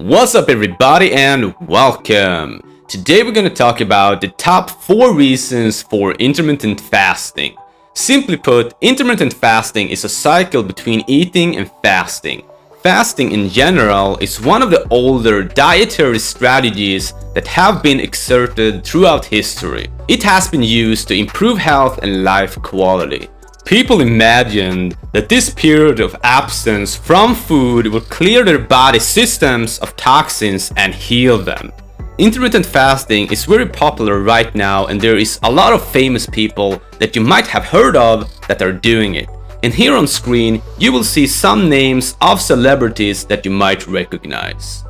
What's up everybody and welcome! Today we're going to talk about the top 4 reasons for intermittent fasting. Simply put, intermittent fasting is a cycle between eating and fasting. Fasting in general is one of the older dietary strategies that have been exerted throughout history. It has been used to improve health and life quality. People imagined that this period of abstinence from food will clear their body systems of toxins and heal them. Intermittent fasting is very popular right now, and there is a lot of famous people that you might have heard of that are doing it. And here on screen you will see some names of celebrities that you might recognize.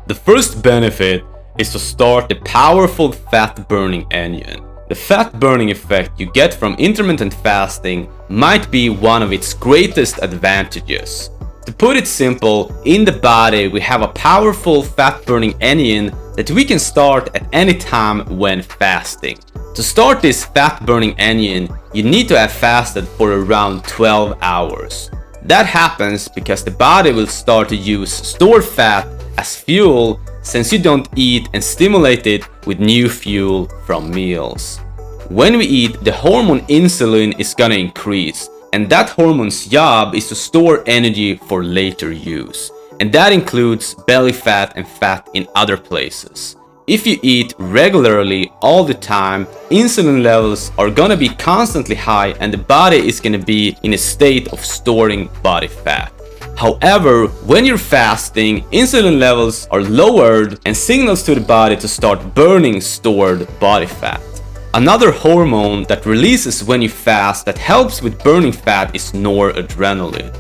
The first benefit is to start the powerful fat burning engine. The fat burning effect you get from intermittent fasting might be one of its greatest advantages. To put it simple, in the body we have a powerful fat burning engine that we can start at any time when fasting. To start this fat burning engine, you need to have fasted for around 12 hours. That happens because the body will start to use stored fat as fuel since you don't eat and stimulate it with new fuel from meals. When we eat, the hormone insulin is gonna increase, and that hormone's job is to store energy for later use. And that includes belly fat and fat in other places. If you eat regularly all the time, insulin levels are gonna be constantly high and the body is gonna be in a state of storing body fat. However, when you're fasting, insulin levels are lowered and signals to the body to start burning stored body fat. Another hormone that releases when you fast that helps with burning fat is Noor Adrenaline.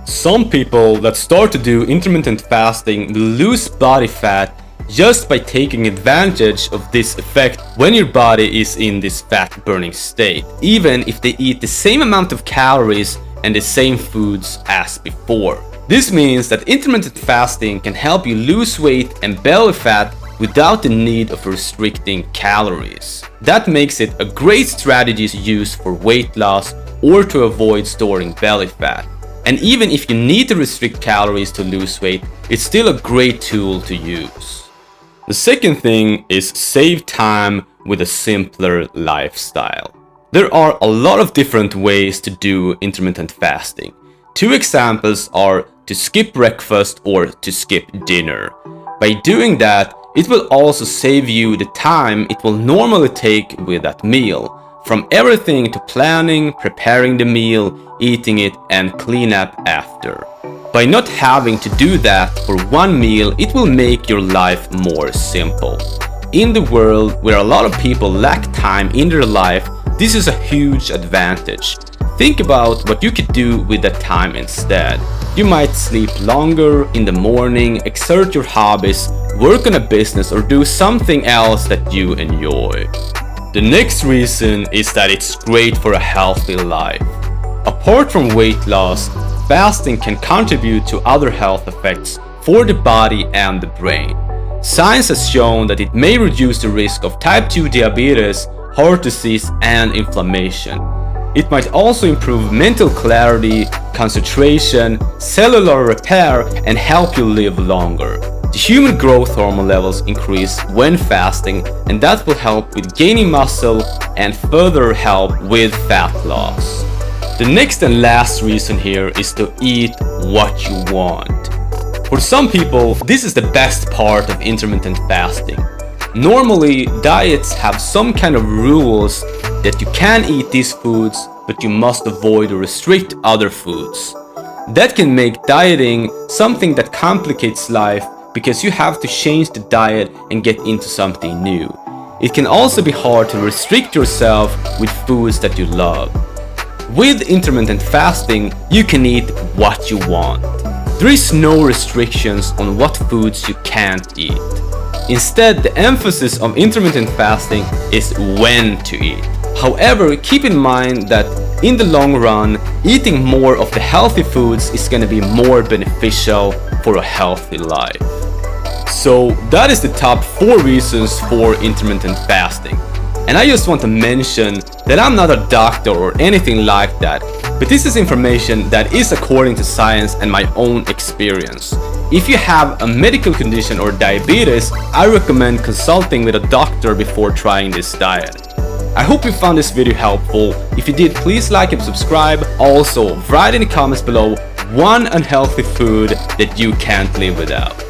Some people that start to do intermittent fasting will lose body fat just by taking advantage of this effect when your body is in this fat burning state, even if they eat the same amount of calories and the same foods as before. This means that intermittent fasting can help you lose weight and belly fat without the need of restricting calories. That makes it a great strategy to use for weight loss or to avoid storing belly fat. And even if you need to restrict calories to lose weight, it's still a great tool to use. The second thing is save time with a simpler lifestyle. There are a lot of different ways to do intermittent fasting. 2 examples are to skip breakfast or to skip dinner. By doing that, it will also save you the time it will normally take with that meal, from everything to planning, preparing the meal, eating it, and clean up after. By not having to do that for one meal, it will make your life more simple. In the world where a lot of people lack time in their life, this is a huge advantage. Think about what you could do with that time instead. You might sleep longer in the morning, exert your hobbies, work on a business, or do something else that you enjoy. The next reason is that it's great for a healthy life. Apart from weight loss, fasting can contribute to other health effects for the body and the brain. Science has shown that it may reduce the risk of type 2 diabetes, heart disease, and inflammation. It might also improve mental clarity, concentration, cellular repair, and help you live longer. The human growth hormone levels increase when fasting, and that will help with gaining muscle and further help with fat loss. The next and last reason here is to eat what you want. For some people, this is the best part of intermittent fasting. Normally, diets have some kind of rules that you can eat these foods, but you must avoid or restrict other foods. That can make dieting something that complicates life because you have to change the diet and get into something new. It can also be hard to restrict yourself with foods that you love. With intermittent fasting, you can eat what you want. There is no restrictions on what foods you can't eat. Instead, the emphasis of intermittent fasting is when to eat. However, keep in mind that in the long run, eating more of the healthy foods is going to be more beneficial for a healthy life. So that is the top 4 reasons for intermittent fasting. And I just want to mention that I'm not a doctor or anything like that, but this is information that is according to science and my own experience. If you have a medical condition or diabetes, I recommend consulting with a doctor before trying this diet. I hope you found this video helpful. If you did, please like and subscribe. Also, write in the comments below one unhealthy food that you can't live without.